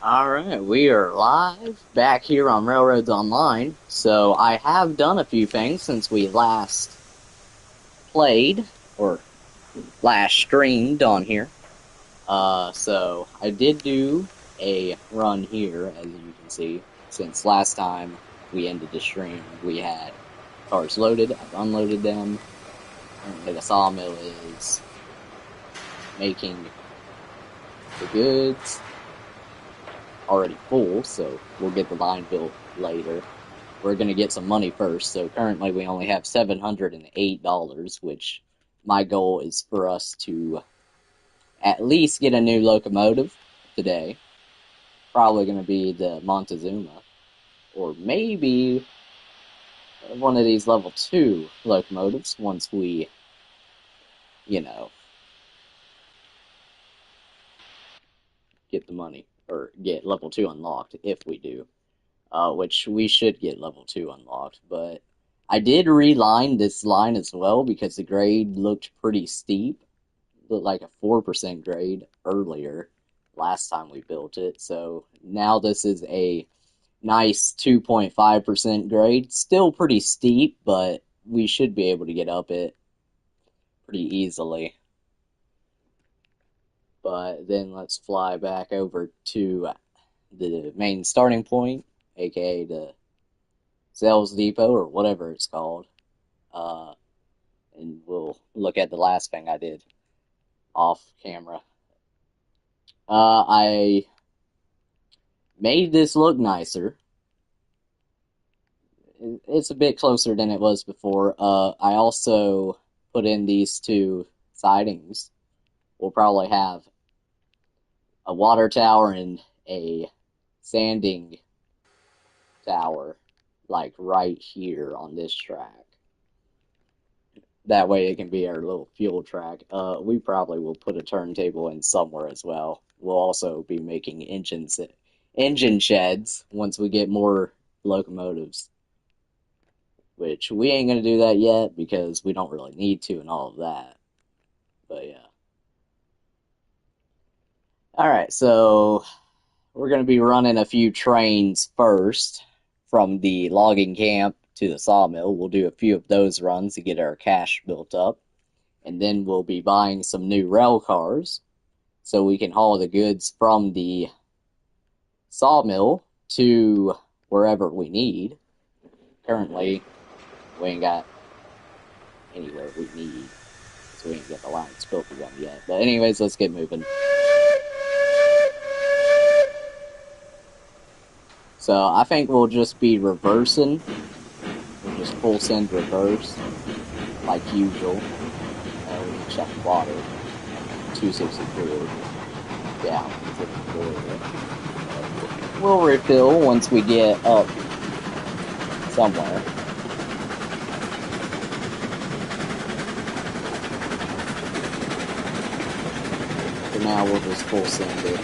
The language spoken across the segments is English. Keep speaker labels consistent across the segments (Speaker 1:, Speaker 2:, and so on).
Speaker 1: Alright, we are live back here on Railroads Online. So I have done a few things since we last played, or last streamed on here. So I did do a run here, as you can see, since last time we ended the stream. We had cars loaded, I've unloaded them, and the sawmill is making the goods already full, so we'll get the line built later. We're going to get some money first, so currently we only have $708, which my goal is for us to at least get a new locomotive today. Probably going to be the Montezuma, or maybe one of these level 2 locomotives once we, get the money, or get level 2 unlocked, if we do. Which we should get level 2 unlocked, but I did reline this line as well because the grade looked pretty steep. Looked like a 4% grade earlier, last time we built it, so now this is a nice 2.5% grade. Still pretty steep, but we should be able to get up it pretty easily. But then let's fly back over to the main starting point, aka the sales depot, or whatever it's called. And we'll look at the last thing I did off camera. I made this look nicer. It's a bit closer than it was before. I also put in these two sidings. We'll probably have a water tower and a sanding tower, like right here on this track. That way it can be our little fuel track. We probably will put a turntable in somewhere as well. We'll also be making engine sheds once we get more locomotives. Which we ain't gonna do that yet because we don't really need to and all of that. But yeah. Alright, so we're gonna be running a few trains first from the logging camp to the sawmill. We'll do a few of those runs to get our cash built up. And then we'll be buying some new rail cars so we can haul the goods from the sawmill to wherever we need. Currently, we ain't got anywhere we need, so we ain't got the lines built for them yet. But anyways, let's get moving. So I think we'll just be reversing. We'll just full send reverse, like usual. We'll check water. 263 down to the floor. We'll refill once we get up somewhere. For now, we'll just full send it.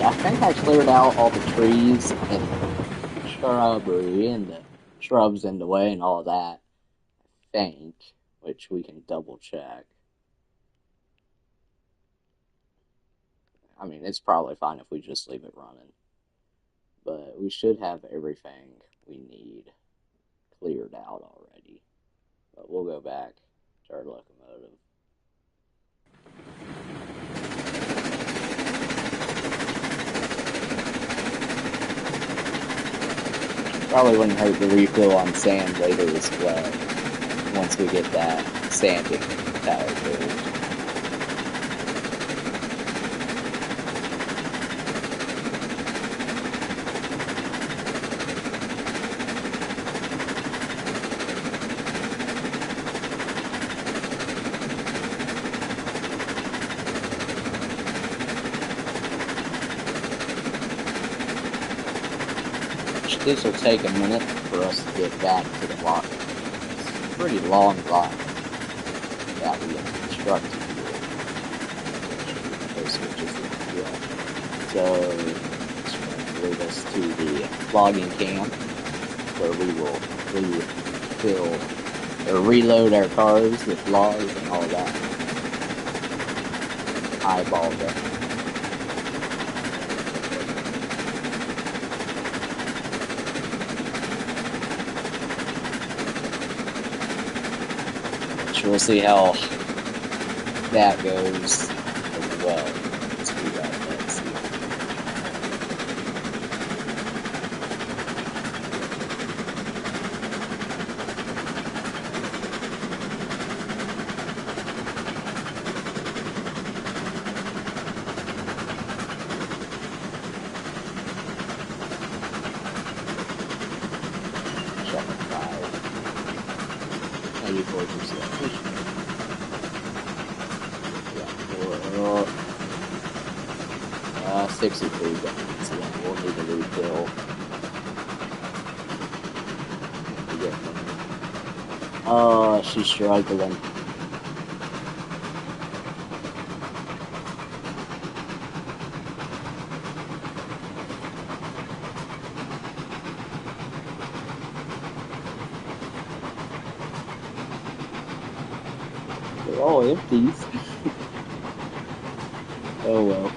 Speaker 1: I think I cleared out all the trees and shrubbery and the shrubs in the way and all that, I think, which we can double check. I mean, it's probably fine if we just leave it running, but we should have everything we need cleared out already. But we'll go back to our locomotive. Probably wouldn't hurt to refill on sand later as well, once we get that sanding tower built. This will take a minute for us to get back to the lock. It's a pretty long line that we have constructed here. Those switches, yeah. So, let's lead us to the logging camp, where we will refill or reload our cars with logs and all that. Eyeball it. We'll see how that goes as well. Let's do that. Let's see. Chapter 5. Maybe 4%. 63 guns, so we'll need to refill. She's struggling. They're all empties. Oh well.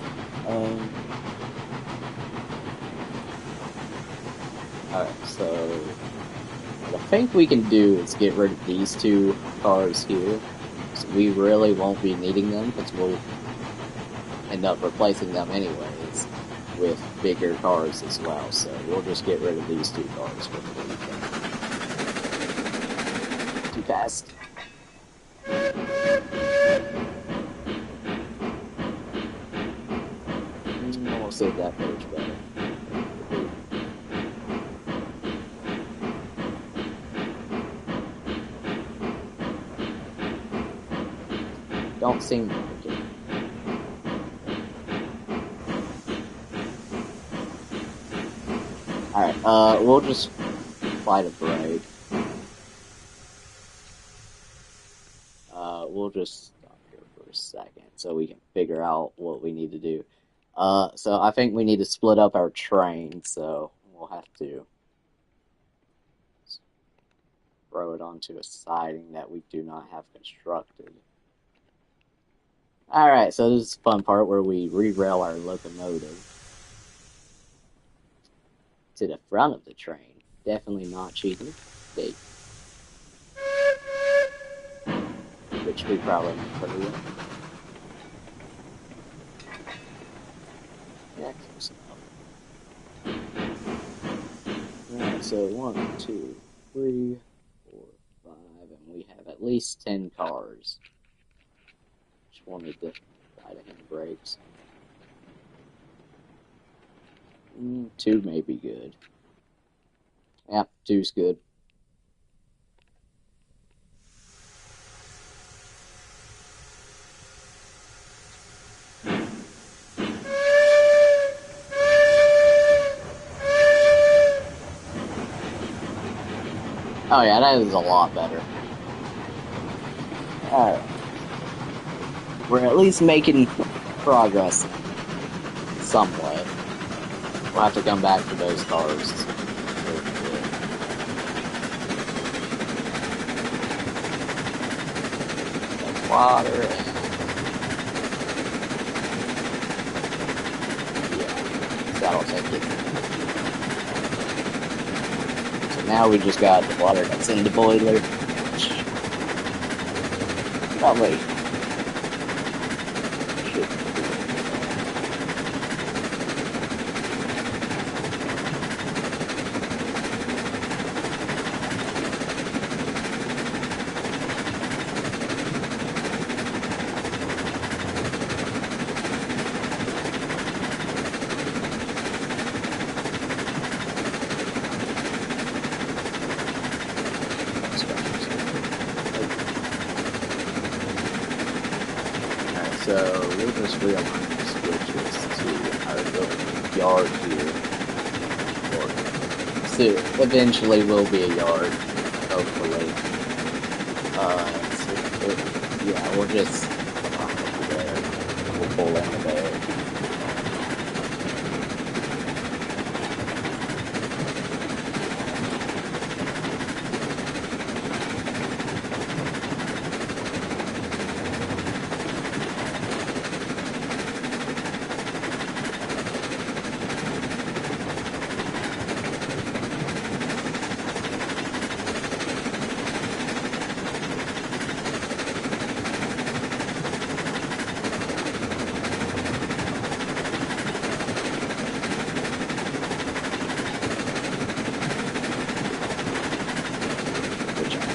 Speaker 1: Alright, so what I think we can do is get rid of these two cars here. So we really won't be needing them because we'll end up replacing them anyways with bigger cars as well. So we'll just get rid of these two cars for the weekend. Too fast. We'll save that page better. Don't seem like it. Alright, we'll just apply the brake. We'll just stop here for a second so we can figure out what we need to do. So I think we need to split up our train, so we'll have to throw it onto a siding that we do not have constructed. Alright, so this is the fun part where we re-rail our locomotive to the front of the train. Definitely not cheating. Which we probably never will. Yeah, close enough. Alright, so 1, 2, 3, 4, 5, and we have at least 10 cars. Just wanted to apply the handbrakes. 2 may be good. Yep, 2's good. Oh yeah, that is a lot better. Alright. We're at least making progress somewhat. We'll have to come back to those cars. That's water. Yeah, that'll take it. Now we just got the water that's in the boiler. Probably should. So we'll just realign the switches to our little yard here. Or soon, eventually will be a yard, hopefully. So yeah, we'll just come on over there. We'll pull into there.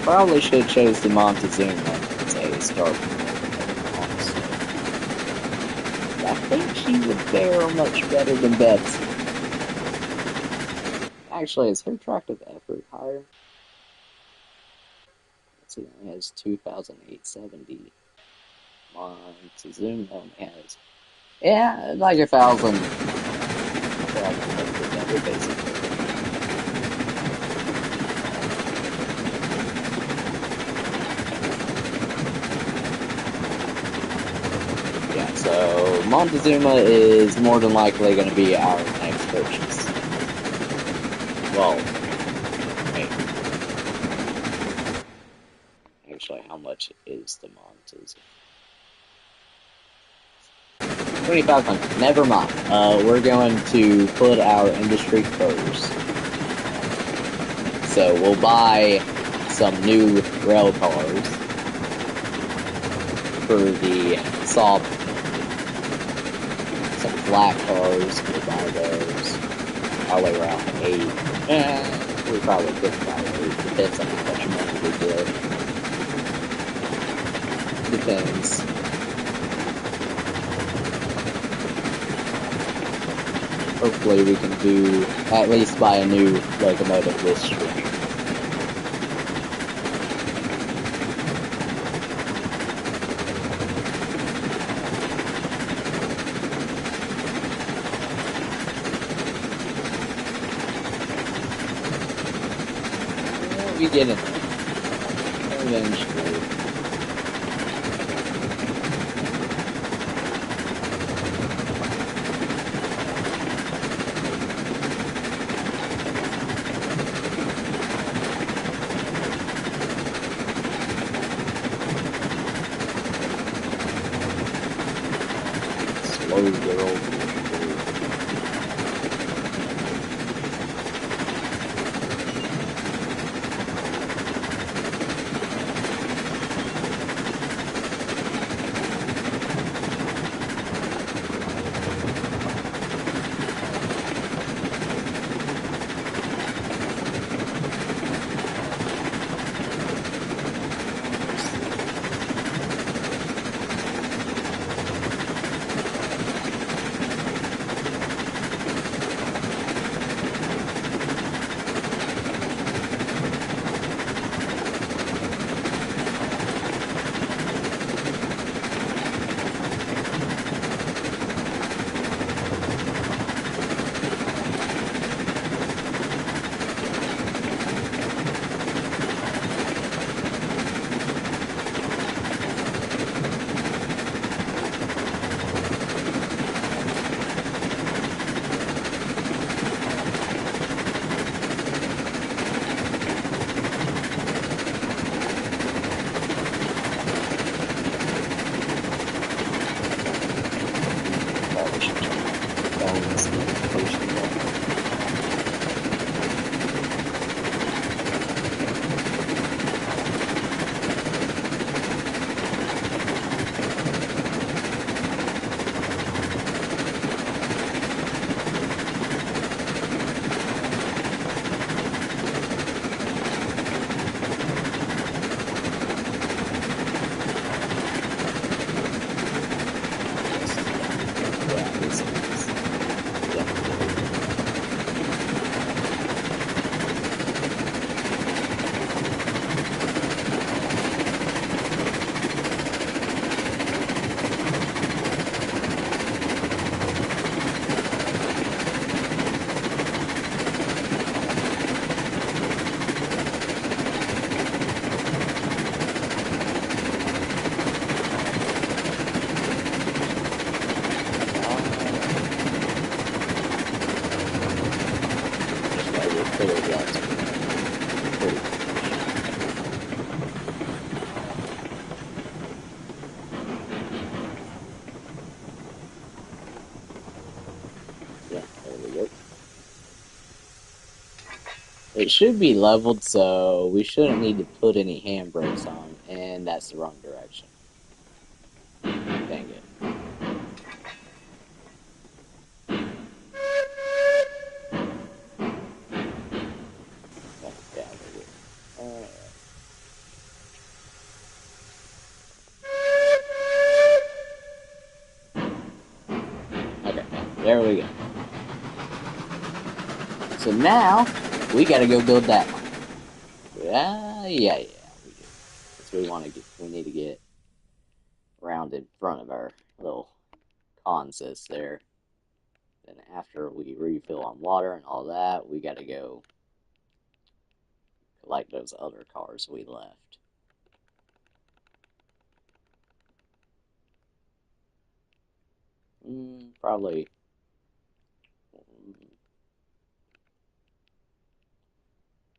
Speaker 1: probably should have chose the Montezuma as a start. Honestly, I think she would fare much better than Betsy. Actually, is her attractive effort higher? Let's see, it only has 2,870. Montezuma only has, yeah, like 1,000. Basically. Yeah, so Montezuma is more than likely going to be our next purchase. Well, maybe. Actually, how much is the Montezuma? 2,500. Never mind. We're going to put our industry first. So we'll buy some new rail cars for the soft. Some flat cars. We'll buy those. Probably around 8. We probably could buy 8. Depends on how much money we get. Depends. Hopefully we can do, at least buy a new locomotive this stream. We get it. Eventually. Slow girl. It should be leveled, so we shouldn't need to put any handbrakes on, and that's the wrong direction. Dang it. Yeah, Alright. There we go. So now, we gotta go build that one. Yeah, we do. Because we need to get around in front of our little consist there. Then after we refill on water and all that, we gotta go collect those other cars we left. Probably.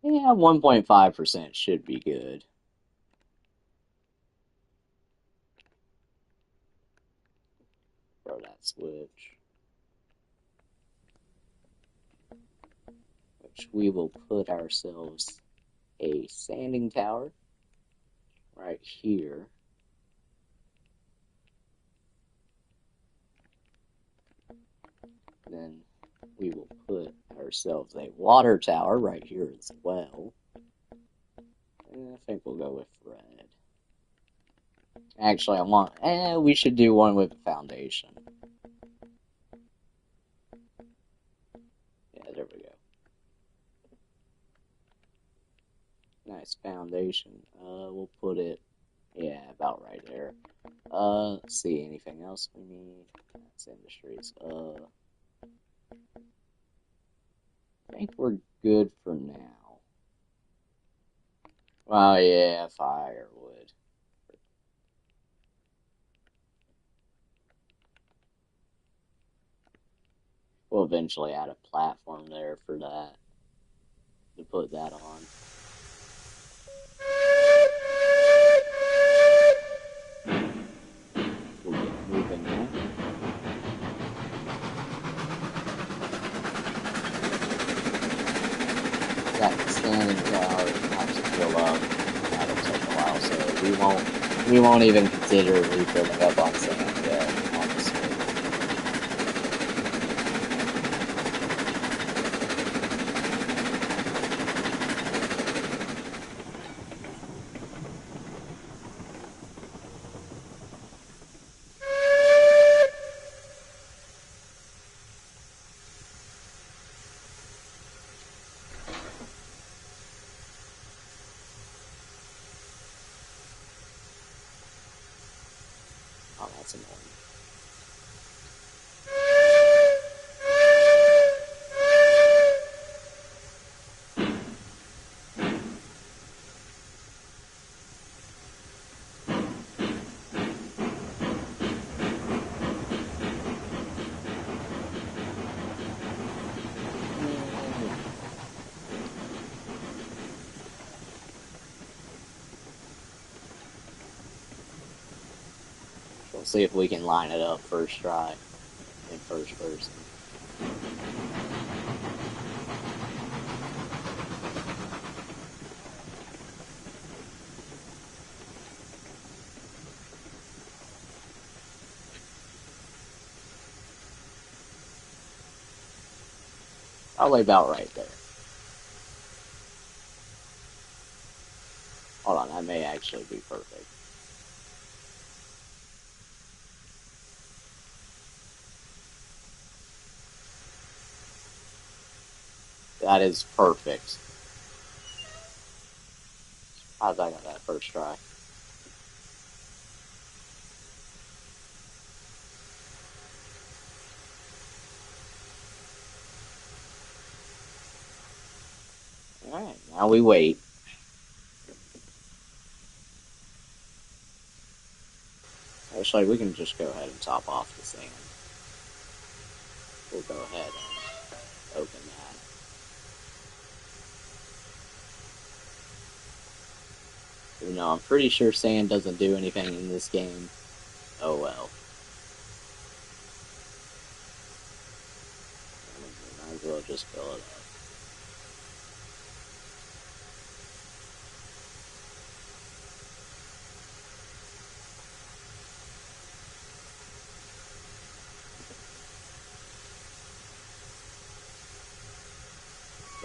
Speaker 1: Yeah, 1.5% should be good. Throw that switch. Which we will put ourselves a sanding tower right here. Then we will put ourselves a water tower right here as well. And I think we'll go with red. Actually, we should do one with a foundation. Yeah, there we go. Nice foundation. We'll put it, yeah, about right there. Let's see, anything else we need? That's industries. I think we're good for now. Well, yeah, firewood. We'll eventually add a platform there for that, to put that on. We'll get moving now. That standing tower has to fill up. That'll take a while, so we won't even consider refilling up on sand yet, honestly. Oh, that's annoying. We'll see if we can line it up first try in first person. Probably about right there. Hold on, that may actually be perfect. That is perfect. How'd I got that first try? Alright, now we wait. Actually, we can just go ahead and top off the sand. We'll go ahead and open that. Even though I'm pretty sure sand doesn't do anything in this game. Oh well. Might as well just fill it up.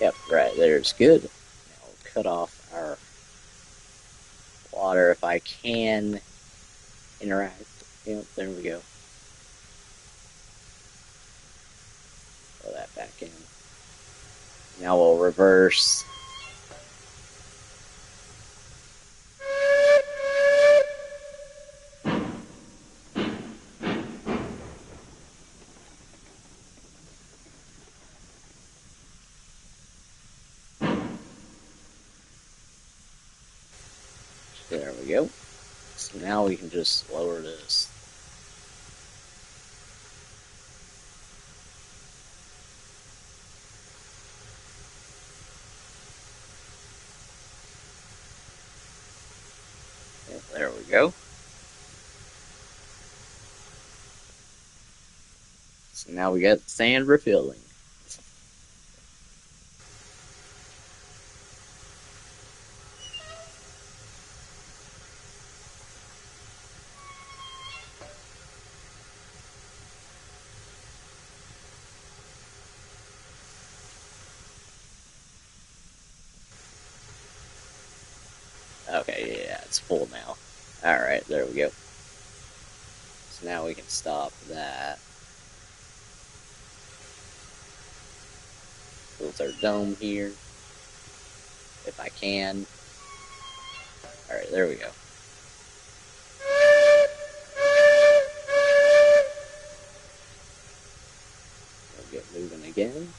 Speaker 1: Yep, right there's good. Now we'll cut off our water if I can interact. Yep, there we go. Now we'll reverse. There we go. So now we can just lower this. Yeah, there we go. So now we got sand refilling. Okay, yeah, it's full now. Alright, there we go. So now we can stop that. Build our dome here. If I can. Alright, there we go. We'll get moving again.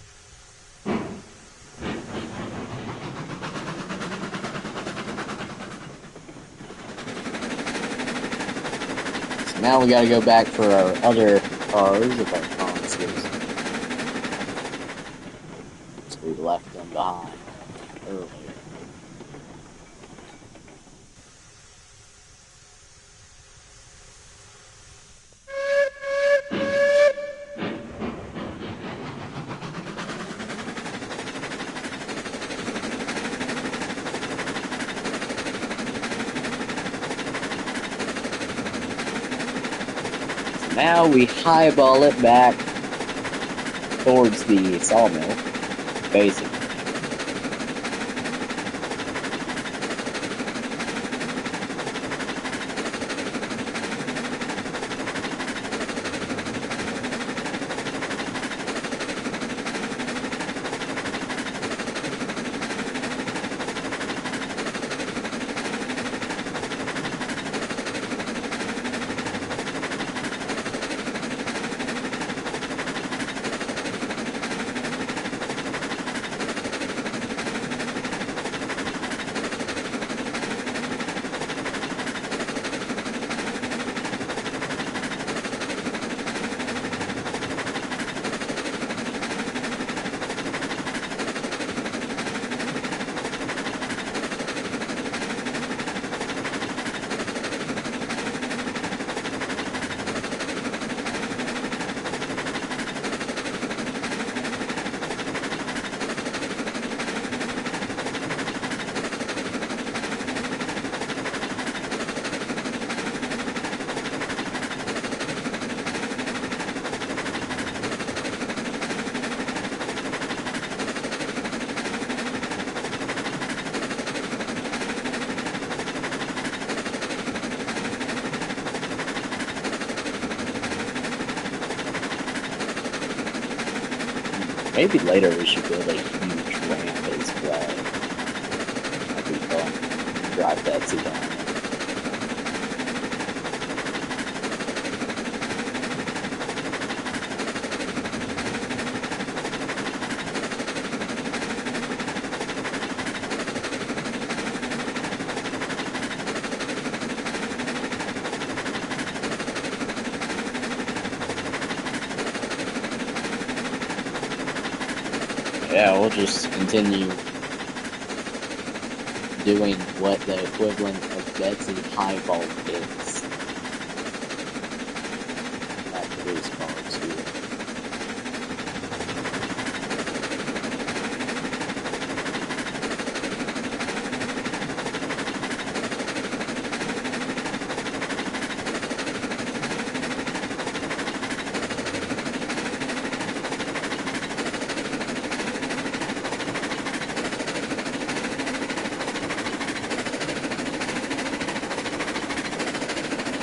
Speaker 1: So now we gotta go back for our other cars with our consoles. So we left them behind earlier. Now we highball it back towards the sawmill, basically. Maybe later we should build a huge ramp as well. That'd be fun. Drive Betsy down. Yeah, we'll just continue doing what the equivalent of Betsy highball is. That produce carbs here.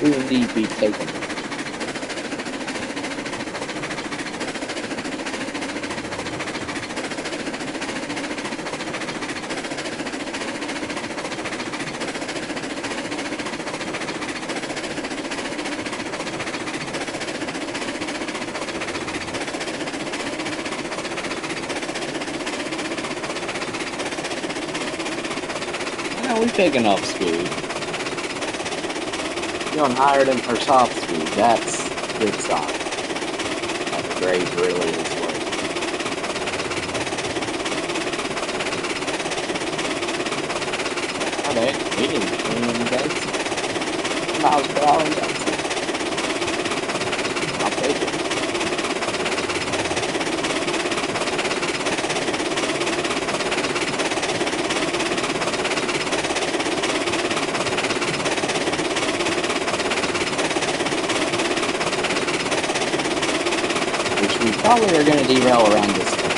Speaker 1: Will indeed be taken. picking up speed. Going higher than her top speed. That's good sign. That the grade really is working. Alright, medium train density. Miles per hour density. I'll take it. Which we probably are going to derail around this thing.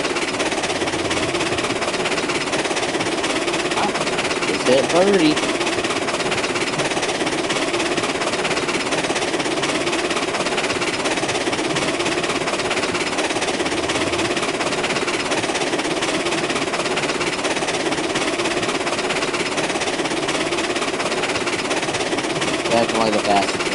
Speaker 1: Just hit 30. Definitely the fastest one.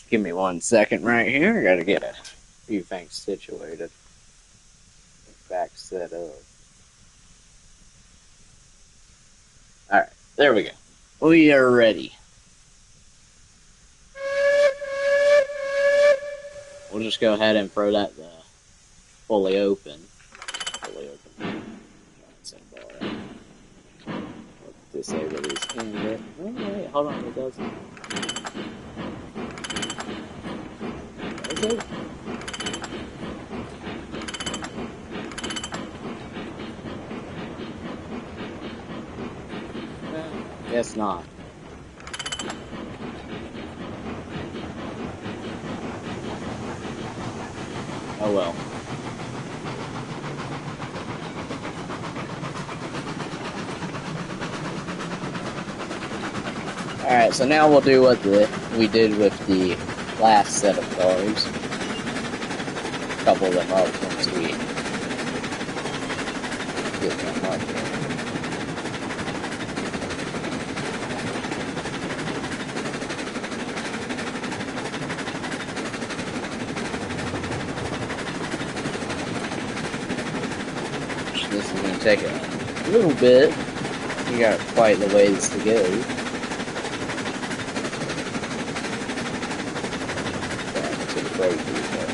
Speaker 1: Give me 1 second right here. I gotta get a few things situated. Back set up. Alright, there we go. We are ready. We'll just go ahead and throw that fully open. Fully open. Disable these inlet. Oh, wait, hold on, it doesn't. Okay. Guess not. Oh well. Alright, so now we'll do what we did with the last set of cars. Couple them up once we get them up there. This is going to take a little bit. We got quite the ways to go. Back to the brake depot.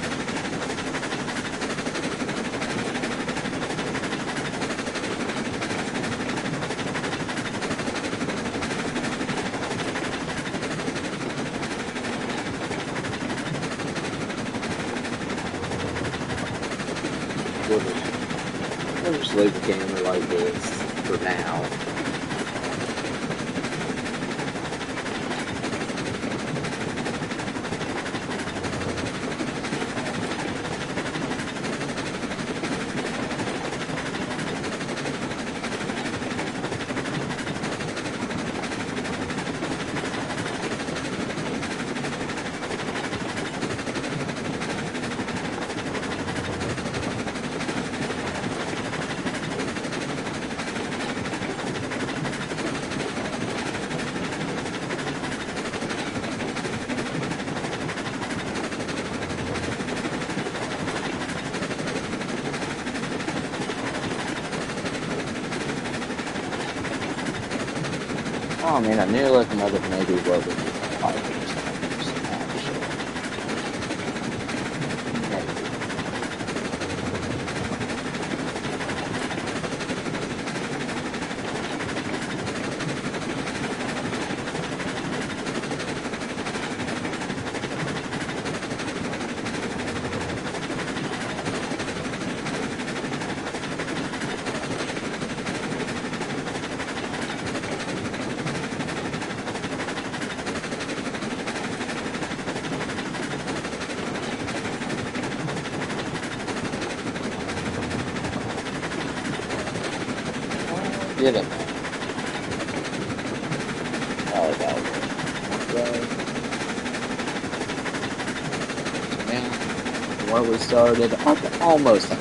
Speaker 1: We'll just leave the camera like this for now. Oh, I mean, a new locomotive may be what we need for 5 years, actually. didn't. Oh, that was now where we started. Okay, almost.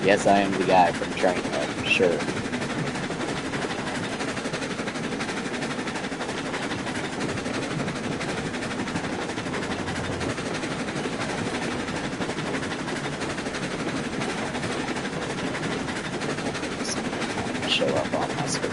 Speaker 1: Yes, I am the guy from Train Up, sure. Show up on my screen.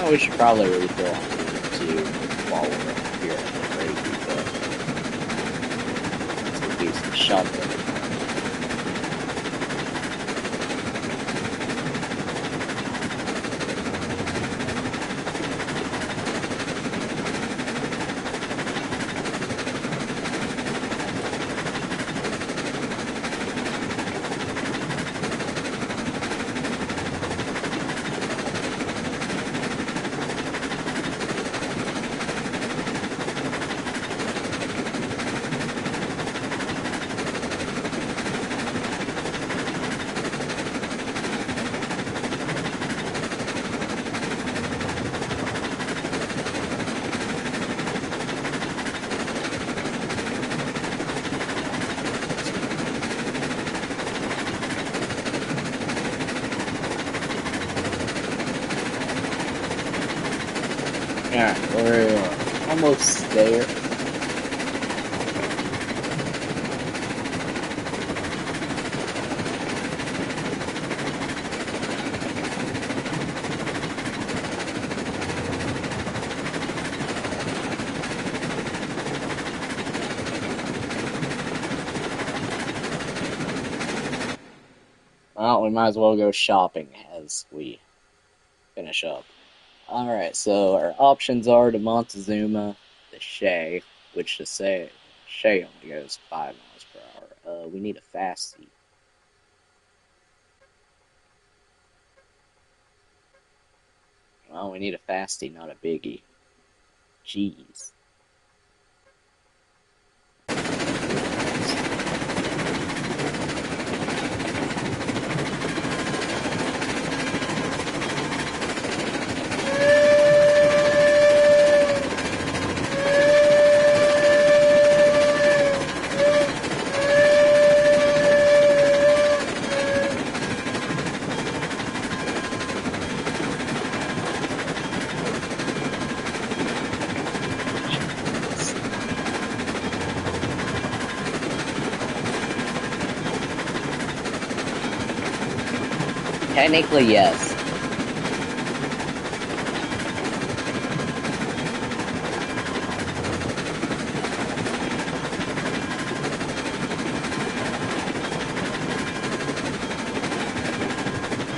Speaker 1: We should probably refill on food too while we're here at the break refill. Let's do some shoveling. Alright, we're almost there. Well, we might as well go shopping as we finish up. Alright, so our options are the Montezuma, the Shay, which to say, Shay only goes 5 miles per hour. We need a Fasty. Well, we need a Fasty, not a Biggie. Jeez. Technically, yes.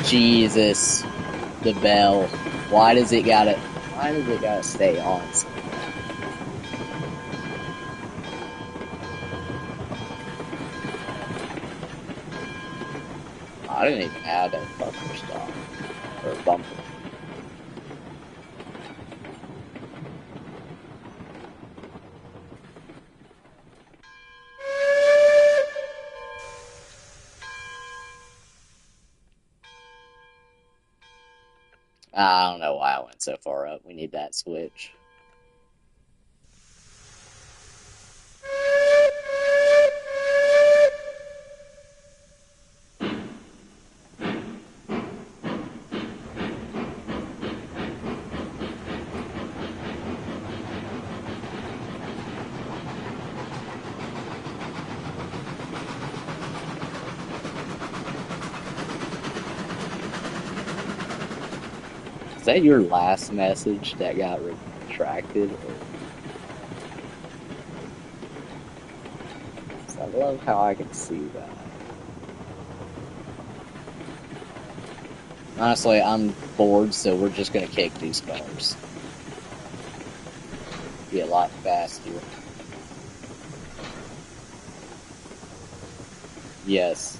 Speaker 1: Jesus, the bell. Why does it gotta stay on? I didn't even add a bumper stop or bumper. I don't know why I went so far up. We need that switch. Is that your last message that got retracted? Or... I love how I can see that. Honestly, I'm bored, so we're just gonna kick these cars. Be a lot faster. Yes.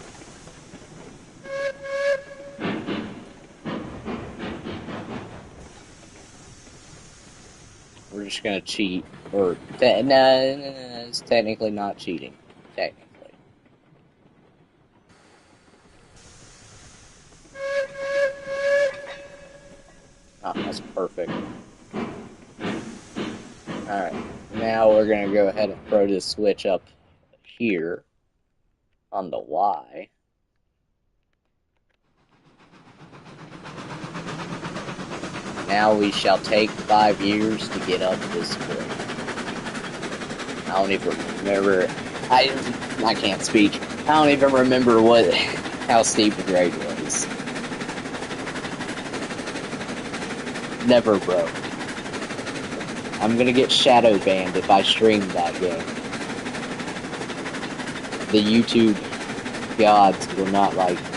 Speaker 1: We're just gonna cheat. Or, no, it's technically not cheating. Technically. Oh, that's perfect. Alright, now we're gonna go ahead and throw this switch up here on the Y. Now we shall take 5 years to get up this grade. I don't even remember. I can't speak. I don't even remember how steep the grade was. Never broke. I'm gonna get shadow banned if I stream that game. The YouTube gods will not like me.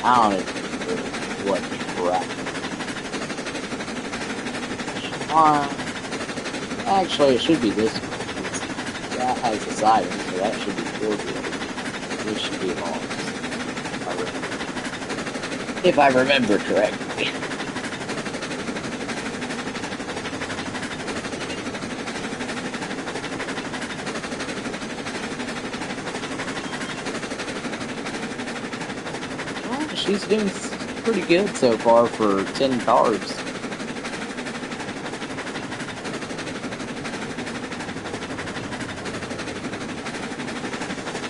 Speaker 1: I don't even know what track. Actually, it should be this one. That has the siding, so that should be 4 This should be long. If I remember correctly. She's doing pretty good so far for 10 cars.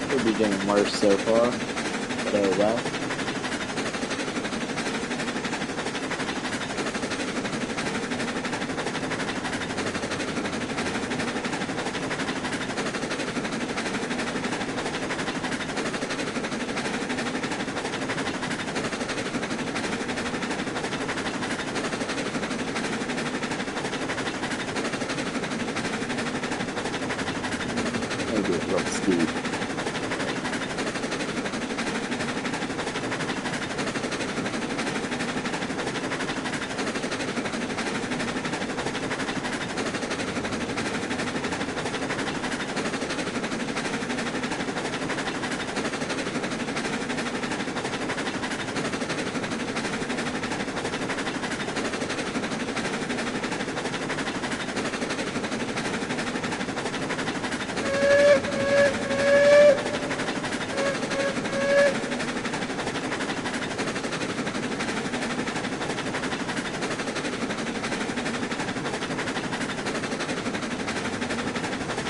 Speaker 1: Could be doing worse so far, but oh well. Maybe it looks steep.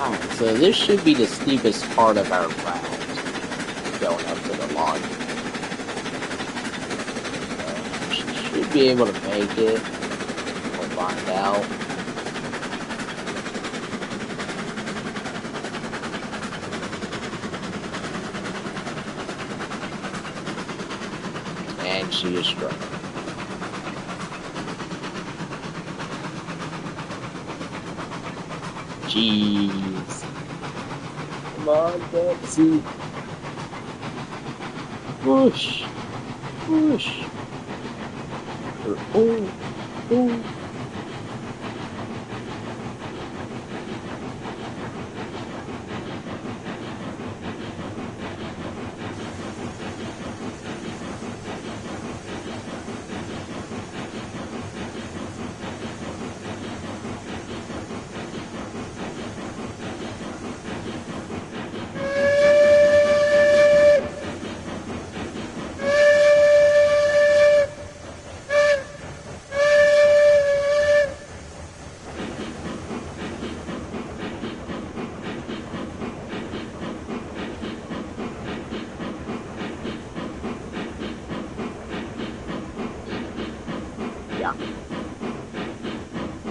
Speaker 1: Alright, so this should be the steepest part of our route, going up to the lawn. She should be able to make it. We'll find out. And she is struggling. Jeez. Come on, Betsy. Push. Push. Oh. Oh.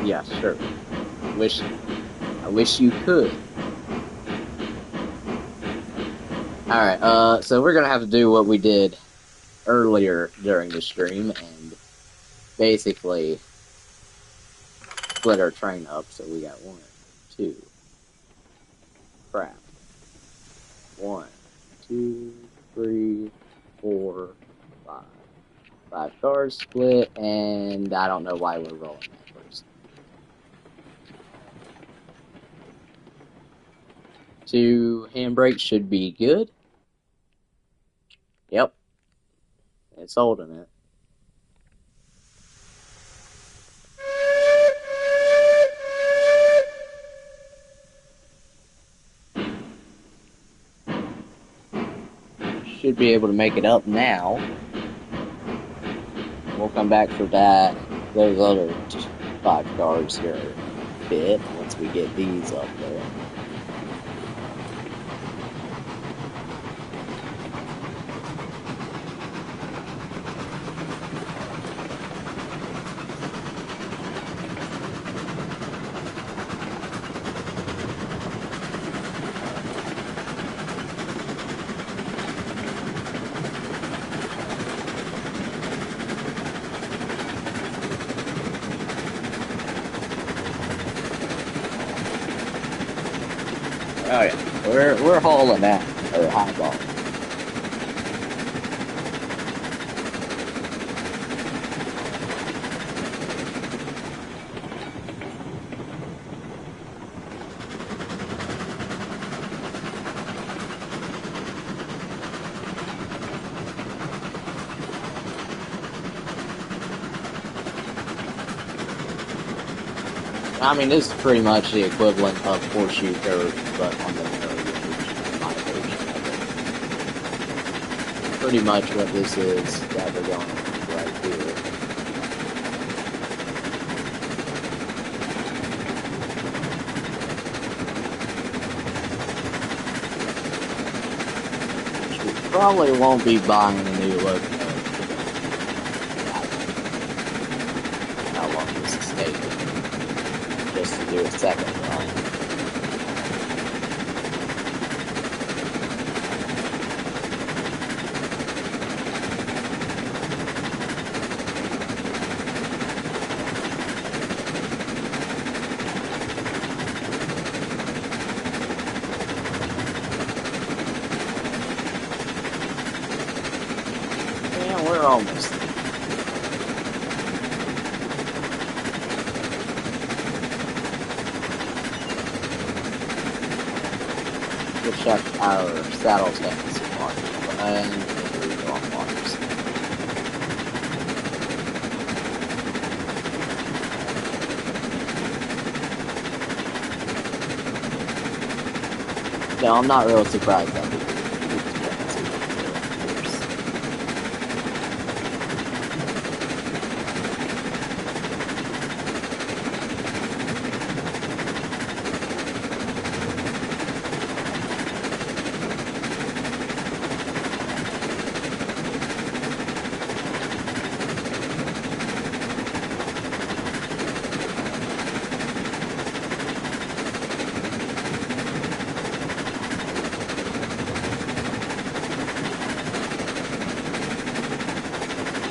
Speaker 1: Yeah, sure. I wish you could. Alright, so we're gonna have to do what we did earlier during the stream and basically split our train up. So we got one, two, crap. One, two, three, four, five. 5 cars split, and I don't know why we're rolling that first. 2 handbrakes should be good. Yep, it's holding it. Should be able to make it up now. We'll come back for that. Those other 5 cars here in a bit once we get these up there. Oh yeah, we're hauling that or highballing. I mean, this is pretty much the equivalent of horseshoe curve, but on the narrow gauge, my version of it. Pretty much what this is that we're going right here. Which we probably won't be buying a new locomotive. How long this is taking just to do a second run. Yeah, we're almost there. We'll check our saddle tanks and we go on waters. No, I'm not real surprised that we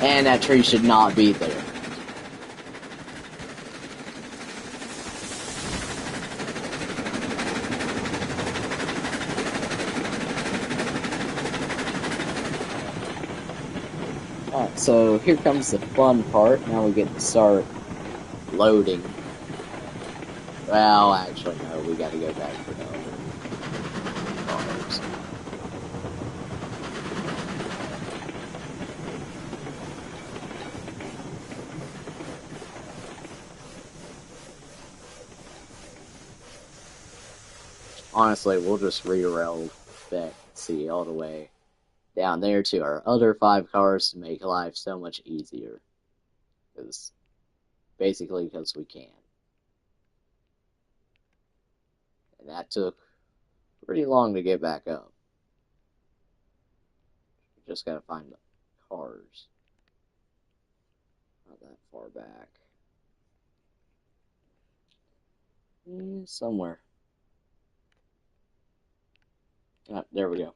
Speaker 1: and that tree should not be there. Alright, so here comes the fun part. Now we get to start loading. Well, actually, no, we gotta go back for another cars. Honestly, we'll just re-rail back, see, all the way down there to our other 5 cars to make life so much easier. Basically because we can. And that took pretty long to get back up. Just gotta find the cars. Not that far back. somewhere. Ah, there we go.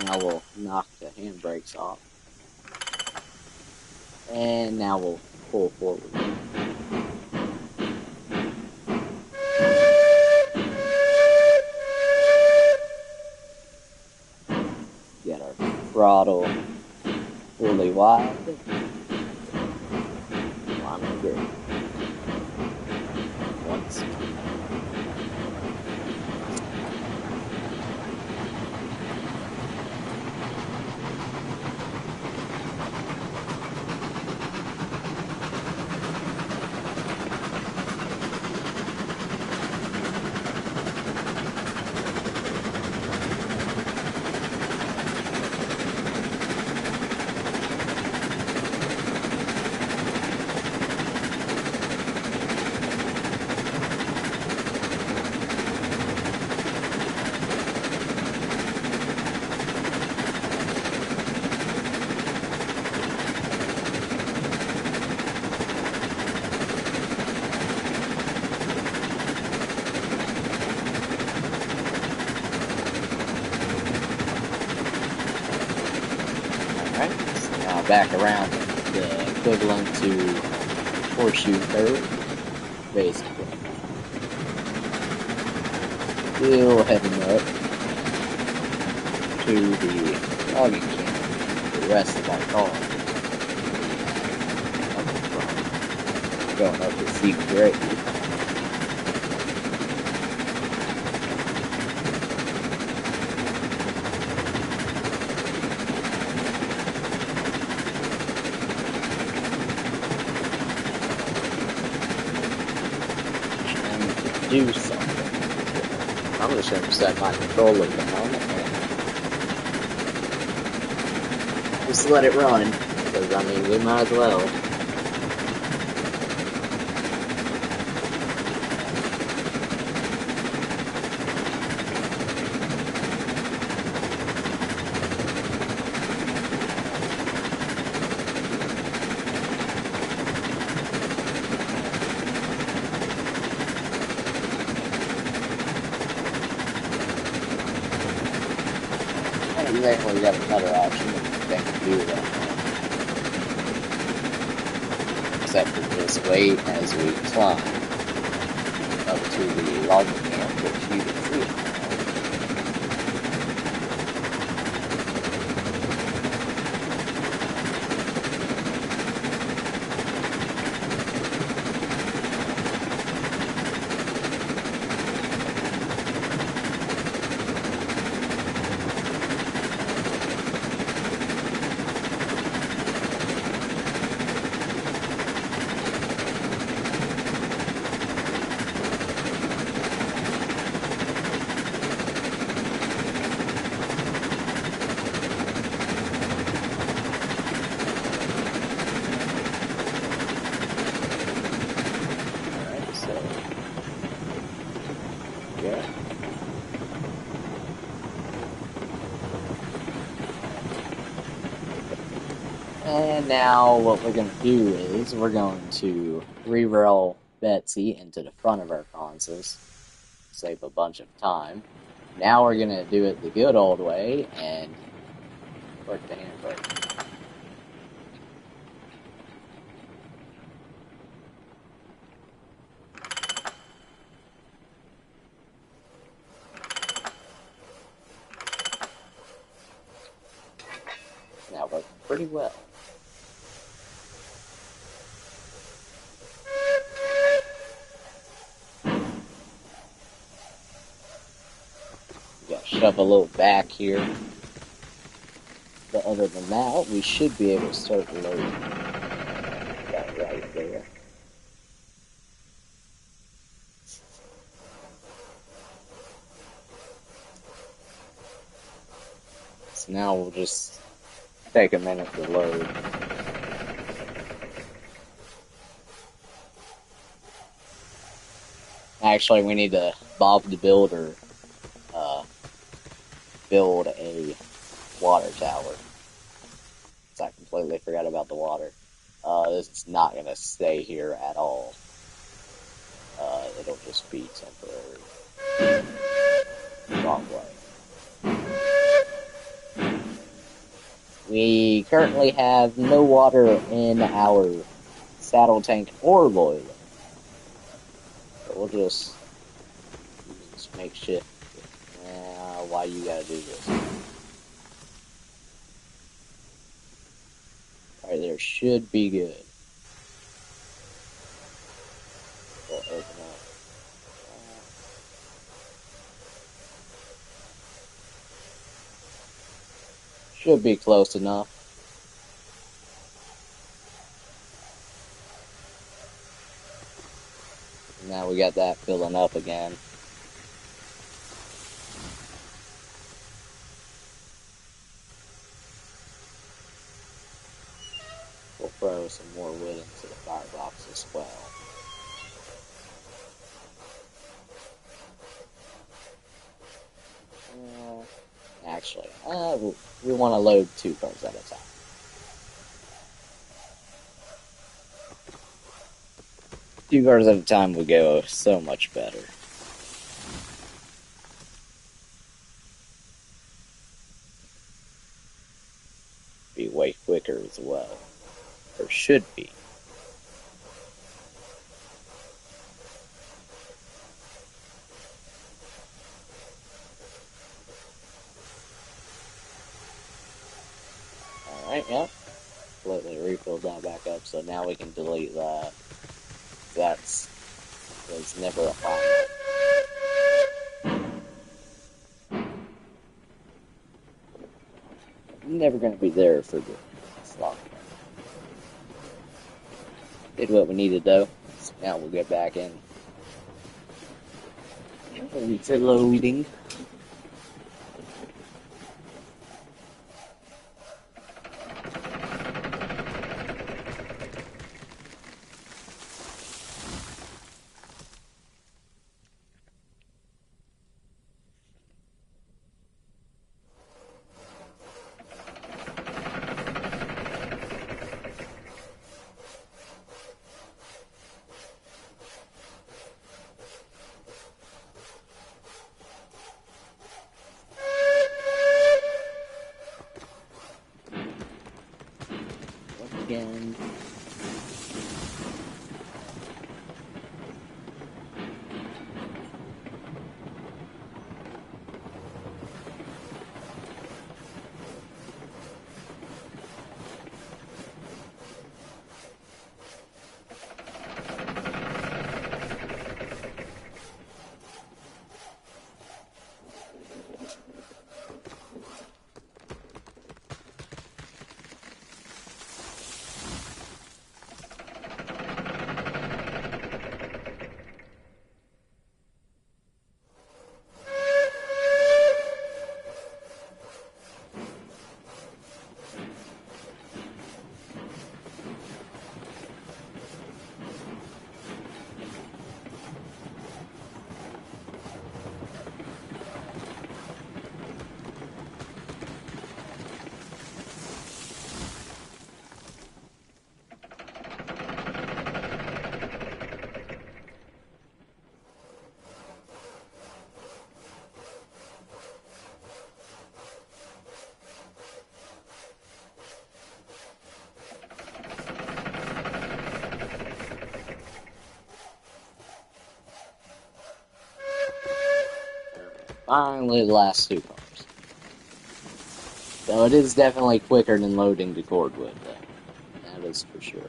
Speaker 1: Now we'll knock the handbrakes off. And now we'll pull forward. Get our throttle fully wide. Climbing the grade. Once. Back around the equivalent to horseshoe curve, basically. Still heading up to the logging camp, the rest of our car. Going up to see the grade. Do something. I'm just going to set my controller down and just let it run, because I mean, we might as well. Exactly, we got another option that they can do that. Except for just wait as we climb up to the logging camp, which you can see. And now what we're going to do is we're going to re-roll Betsy into the front of our consoles, save a bunch of time. Now we're going to do it the good old way and work the handbrake. Now working pretty well. Shove a little back here, but other than that, we should be able to start loading. That right there. So now we'll just take a minute to load. Actually, we need to Bob the Builder build a water tower. I completely forgot about the water. This is not going to stay here at all. It'll just be temporary. Wrong way. We currently have no water in our saddle tank or boiler. But we'll just make shit. Why you gotta do this? Alright, there should be good. We'll open up. Should be close enough. Now we got that filling up again. We'll throw some more wood into the firebox as well. Actually, we want to load 2 cars at a time. Two cars at a time would go so much better. Be way quicker as well. Or should be. Alright, yep. Completely refilled that back up, so now we can delete that. That was never a problem. Never gonna be there for the slot. Did what we needed though, so now we'll get back in. Into loading. Again. Finally, the last 2 cars. So it is definitely quicker than loading the cordwood, though. That is for sure.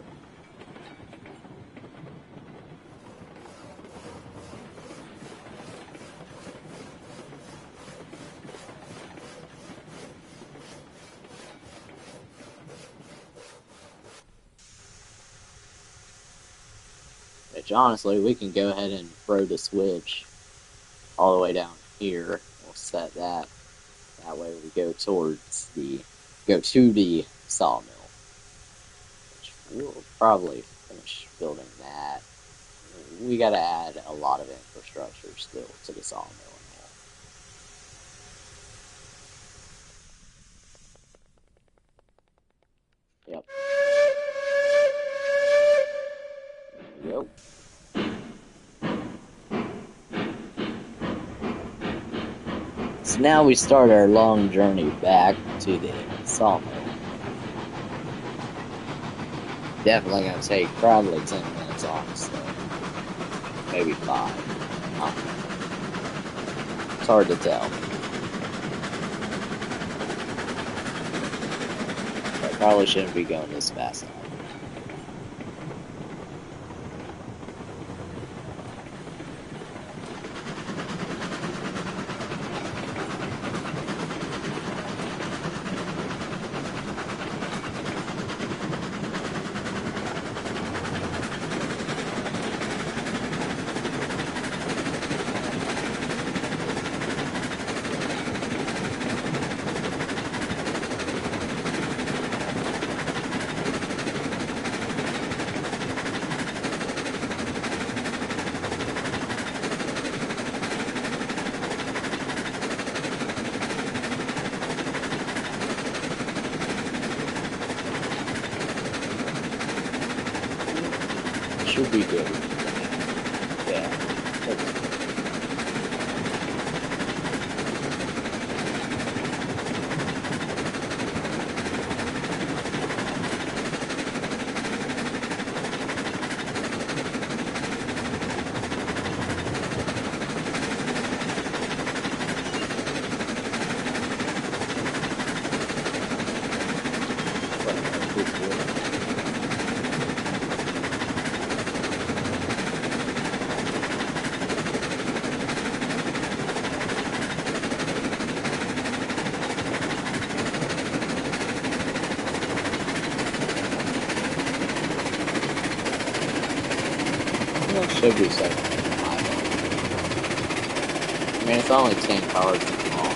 Speaker 1: Which, honestly, we can go ahead and throw the switch all the way down here. We'll set that. That way we go to the sawmill. Which we'll probably finish building that. We gotta add a lot of infrastructure still to the sawmill and all. So now we start our long journey back to the sawmill. Definitely gonna take probably 10 minutes, honestly. Maybe 5. It's hard to tell. I probably shouldn't be going this fast now. Should be good. Yeah. That should be safe. I mean, it's only 10 cards long.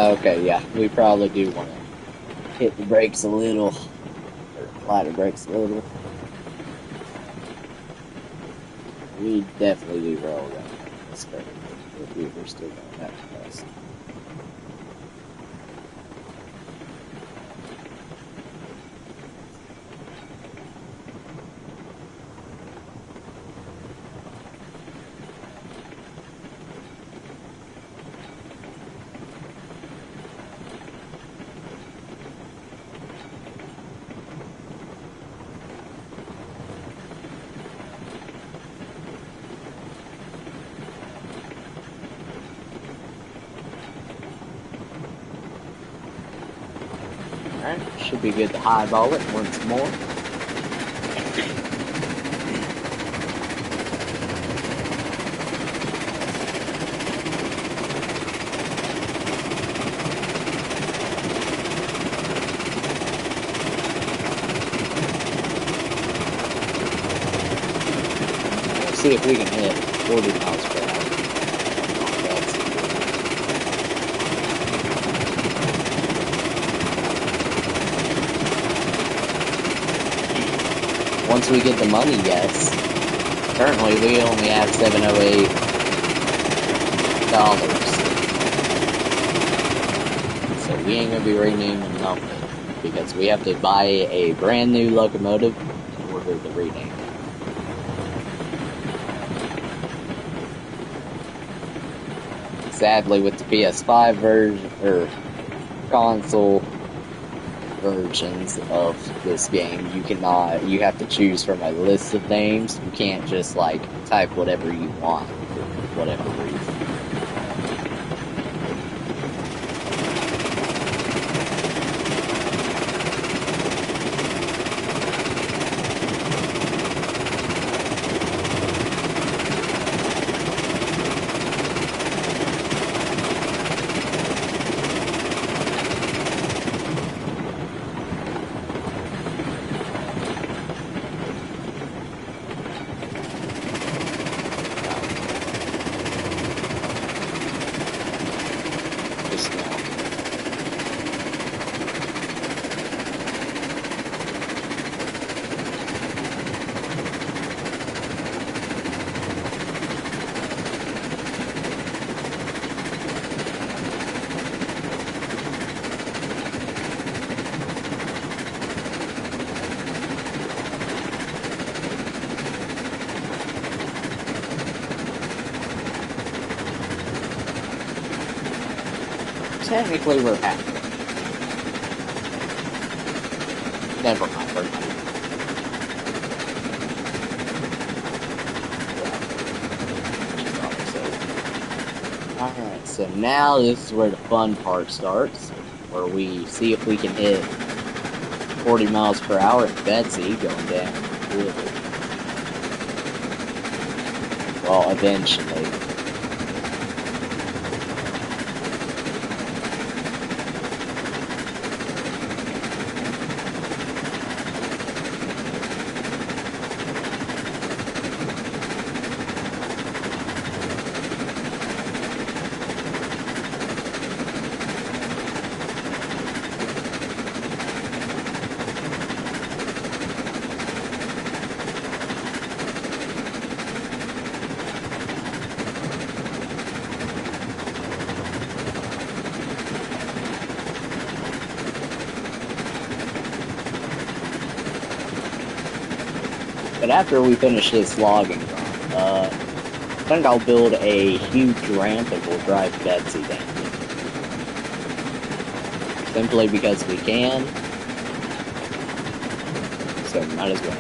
Speaker 1: Okay, yeah, we probably do want to hit the brakes a little, or apply the brakes a little. We definitely do roll around this curve if we were still going that fast. Alright, should be good to highball it once more. Let's see if we can hit 40 miles per hour. Once we get the money, yes. Currently, we only have $708. So we ain't gonna be renaming nothing because we have to buy a brand new locomotive in order to rename it. Sadly, with the PS5 version or console versions of this game, you have to choose from a list of names. You can't just like type whatever you want for whatever reason. technically we're happy. Never mind, we're not. Alright, so now this is where the fun part starts, where we see if we can hit 40 miles per hour at Betsy going down. Well, eventually. But after we finish this logging run, I think I'll build a huge ramp and we'll drive Betsy down. Simply because we can. So might as well.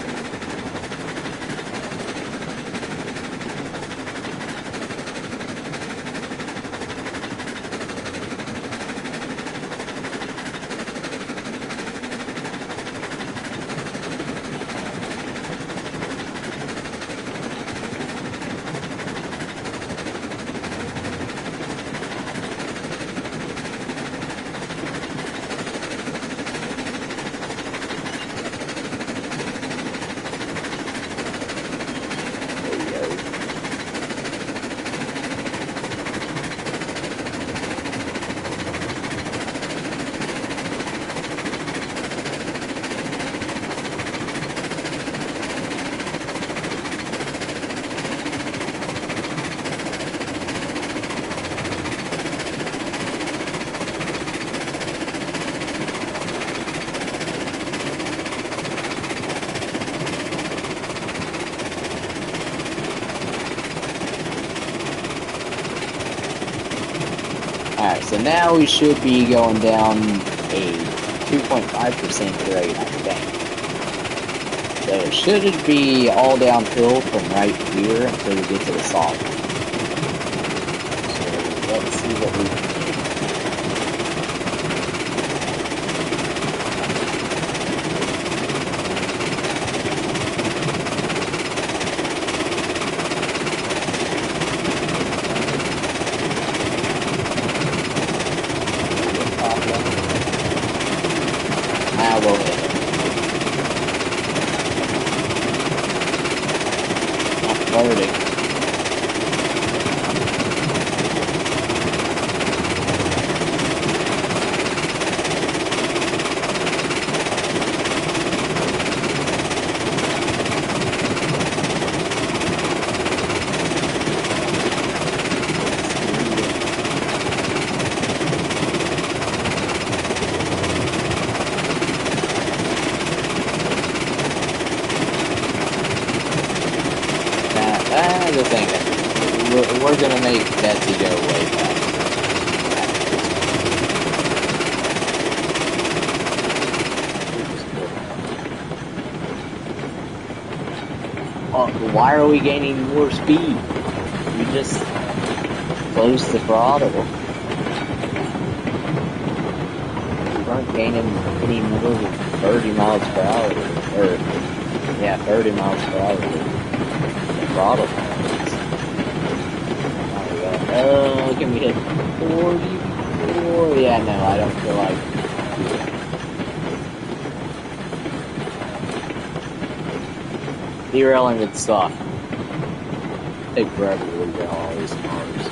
Speaker 1: Alright, so now we should be going down a 2.5% grade, I think. So it should be all downhill from right here until we get to the salt. So let's see what we can do. We'll hit it. Not flirting. The thing, we're gonna make Betsy go way faster. Oh, why are we gaining more speed? We just closed the throttle. We weren't gaining any more than 30 miles per hour. Or, yeah, 30 miles per hour. The throttle. Oh, can we hit 44? Yeah, no, I don't feel like. Derailing would suck. Take forever to derail all these cars.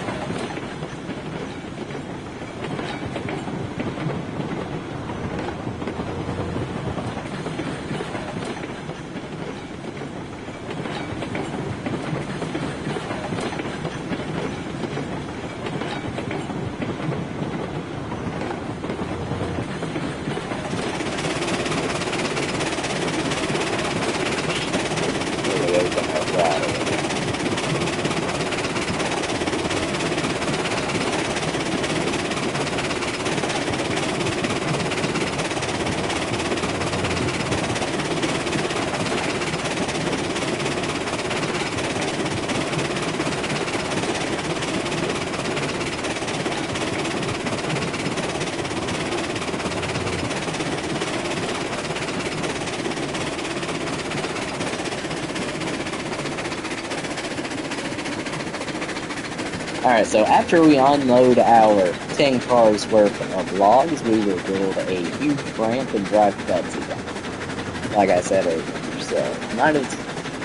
Speaker 1: Alright, so after we unload our 10 cars worth of logs, we will build a huge ramp and drive Betsy down. Like I said earlier,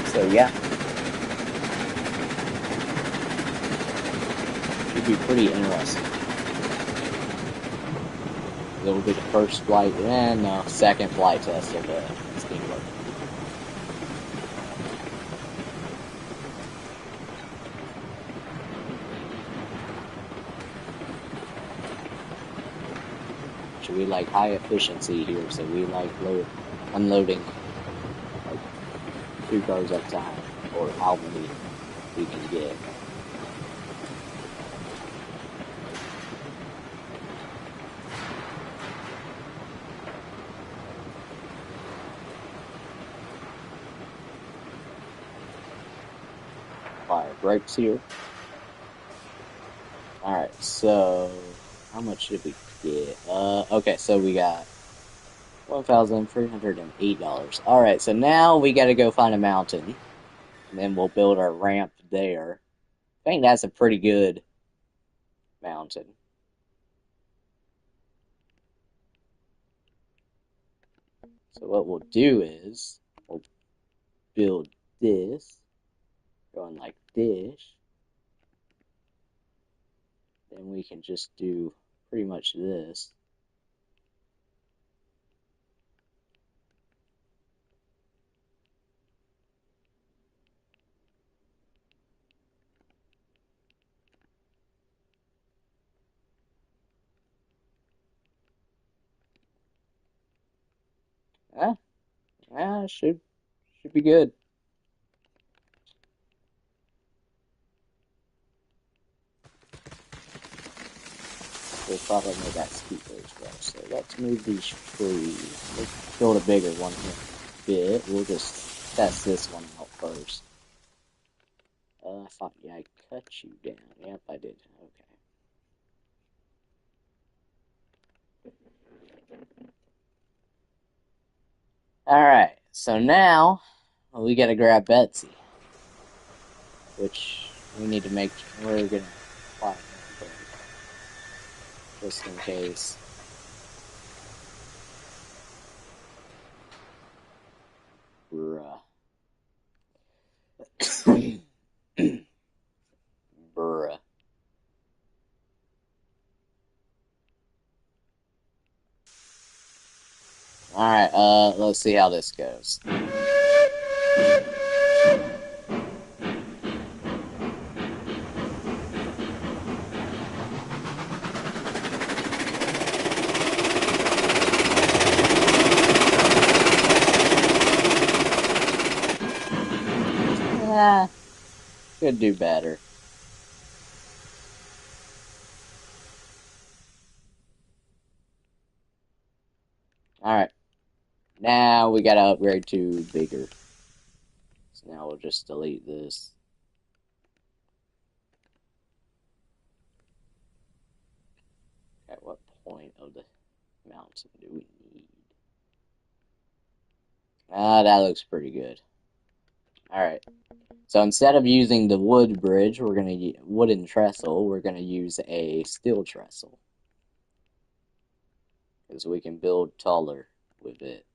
Speaker 1: so yeah. Should be pretty interesting. It'll be the first flight, and no, second flight test of the Steamboat. We like high efficiency here, so we like unloading like 2 cars at a time, or how many we can get. Fire brakes here. Alright, so how much did we get? Okay, so we got $1,308. Alright, so now we gotta go find a mountain, and then we'll build our ramp there. I think that's a pretty good mountain. So what we'll do is, we'll build this, going like this. Then we can just do pretty much this. Yeah, should be good. We'll probably make that steeper as well. So let's move these trees. Let's build a bigger one here in a bit. We'll just test this one out first. I thought, yeah, I cut you down. Yep, I did. Okay. Alright, so now we gotta grab Betsy. Which we need to make sure we're gonna fly just in case. Bruh. Bruh. Alright, let's see how this goes. Could do better. Alright. Now we gotta upgrade to bigger. So now we'll just delete this. At what point of the mountain do we need? That looks pretty good. Alright. So instead of using the wood bridge, wooden trestle, we're gonna use a steel trestle. Because we can build taller with it.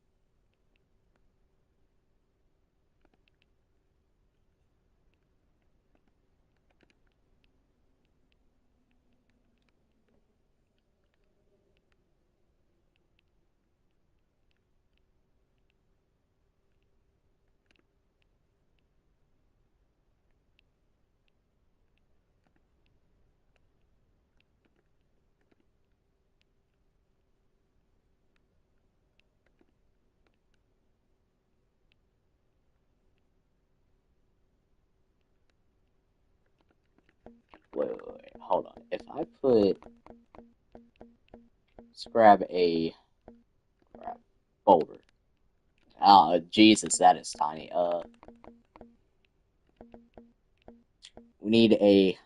Speaker 1: Wait, hold on. If I put... Let's grab a... boulder. Jesus, that is tiny. We need a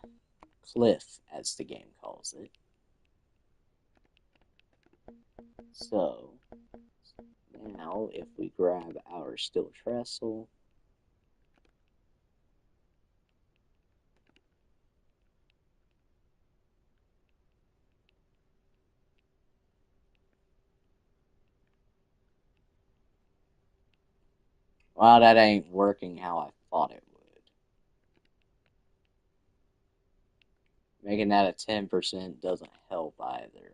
Speaker 1: cliff, as the game calls it. So, now if we grab our steel trestle, Well, that ain't working how I thought it would. Making that a 10% doesn't help either.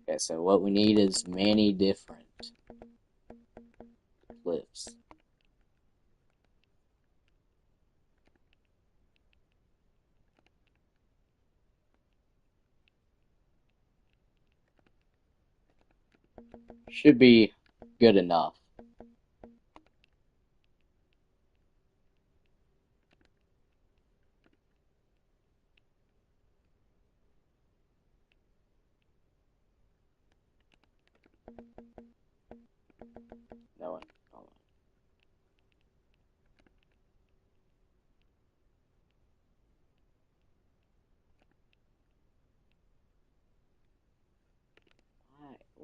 Speaker 1: Okay, so what we need is many different cliffs. Should be good enough. No one. Hold on.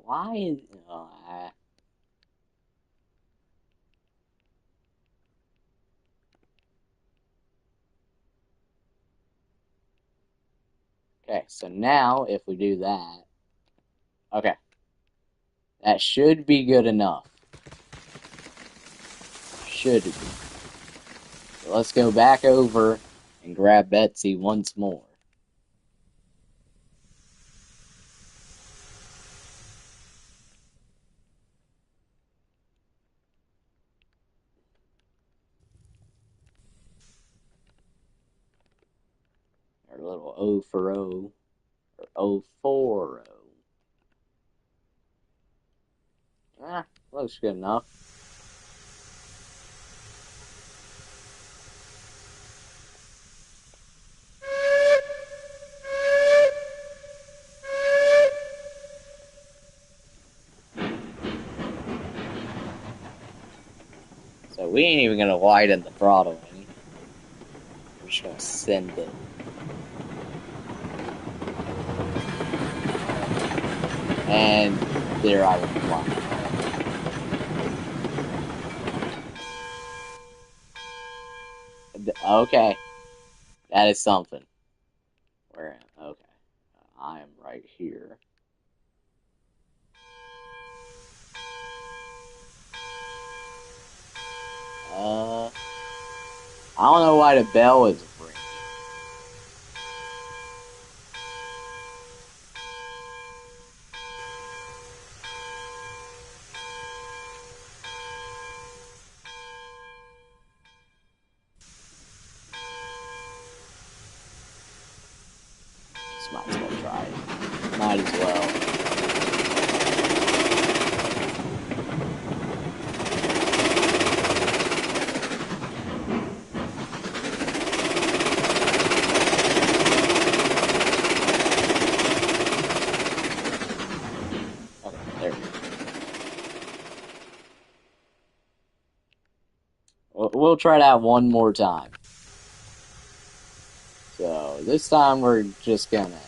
Speaker 1: Why is... Okay, so now if we do that... Okay. That should be good enough. Should be. So let's go back over and grab Betsy once more. Our little O for O. Or O for O. Looks good enough. So we ain't even gonna widen the throttle any. We're just gonna send it. And there I will fly. Okay. That is something. Where? Okay. I am right here. I don't know why the bell is ringing. Just might as well try it. Might as well. Okay, there we go. We'll try that one more time. So this time we're just gonna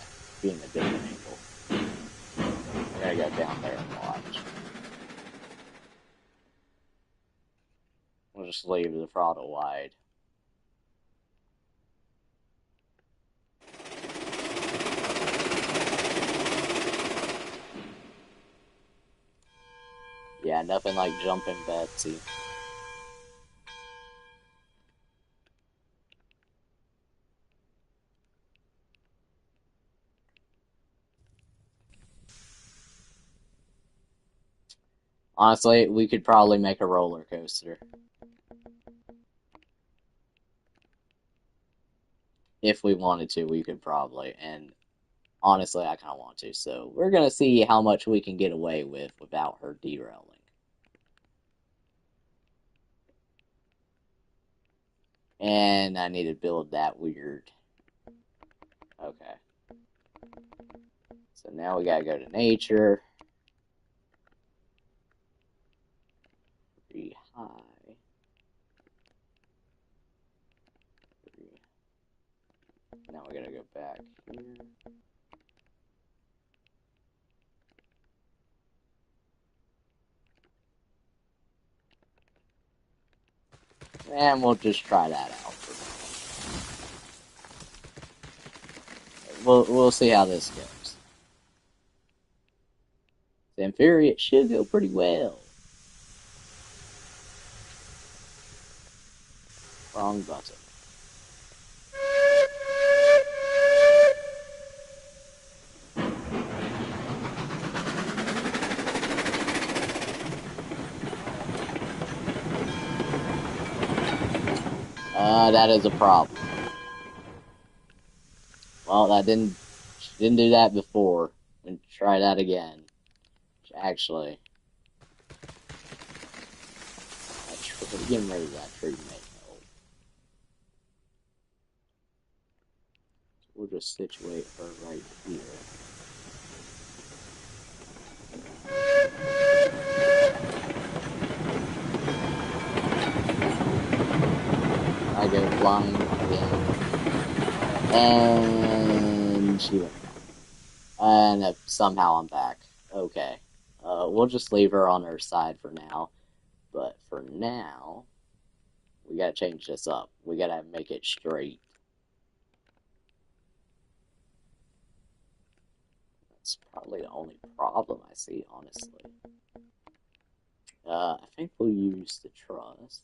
Speaker 1: be in a different angle. We're gonna go down there and watch. We'll just leave the throttle wide. Yeah, nothing like jumping Betsy. Honestly, we could probably make a roller coaster. If we wanted to, we could probably. And honestly, I kind of want to. So we're going to see how much we can get away with without her derailing. And I need to build that weird. Okay. So now we gotta go to nature. Pretty high. Now we gotta go back here. And we'll just try that out for now. We'll see how this goes. In theory, it should go pretty well. Wrong button. That is a problem. Well, that didn't do that before. And try that again. Actually, getting rid of that tree may help. So we'll just situate her right here. I go flying again. And she went down. And somehow I'm back. Okay. We'll just leave her on her side for now. But for now, we gotta change this up. We gotta make it straight. That's probably the only problem I see, honestly. I think we'll use the truss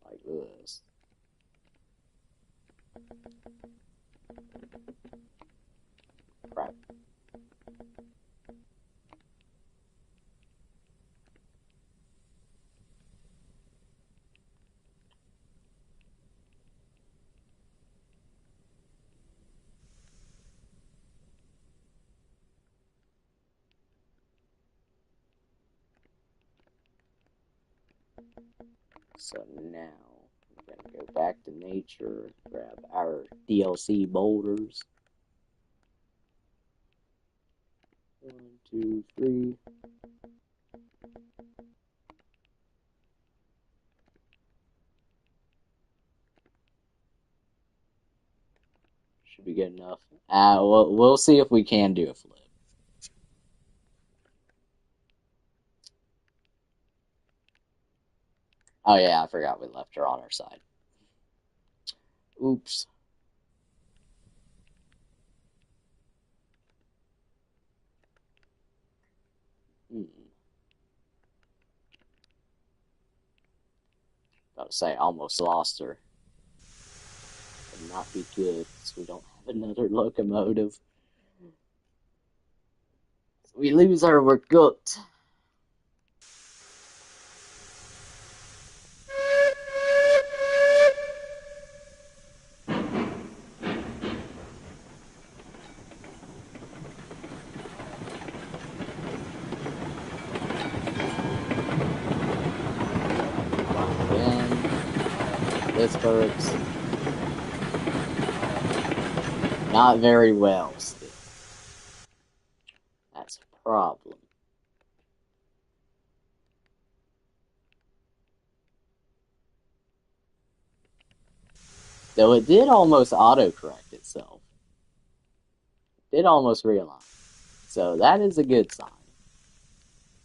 Speaker 1: like this. Crap. So now we're gonna go back to nature, grab our DLC boulders. 1, 2, 3. Should be good enough. We'll see if we can do a flip. Oh yeah, I forgot we left her on our side. Oops. About to say, almost lost her. Would not be good, because we don't have another locomotive. If we lose her, we're cooked. This works. Not very well still. That's a problem. Though it did almost autocorrect itself. It did almost realign. So that is a good sign.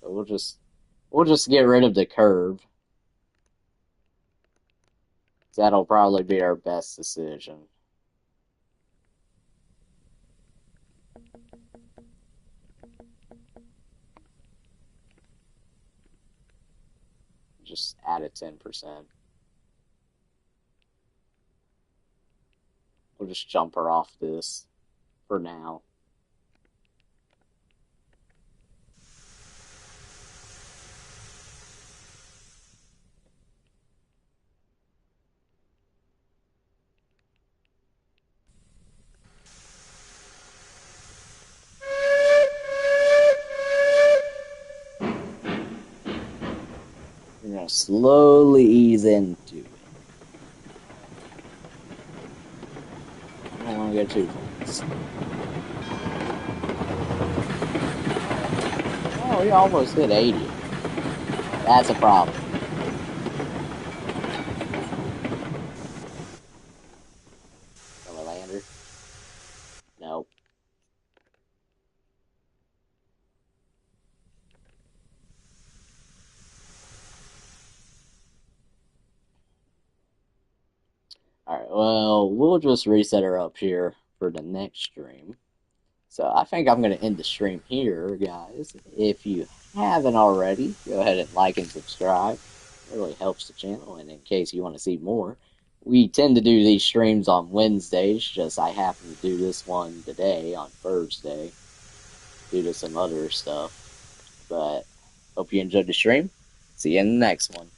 Speaker 1: So we'll just get rid of the curve. That'll probably be our best decision. Just add a 10%. We'll just jump her off this for now. We're gonna slowly ease into it. I don't want to go too fast. Oh, we almost hit 80. That's a problem. Can we land her? Nope. Alright, well, we'll just reset her up here for the next stream. So I think I'm going to end the stream here, guys. If you haven't already, go ahead and like and subscribe. It really helps the channel, and in case you want to see more, we tend to do these streams on Wednesdays, just I happen to do this one today on Thursday due to some other stuff. But hope you enjoyed the stream. See you in the next one.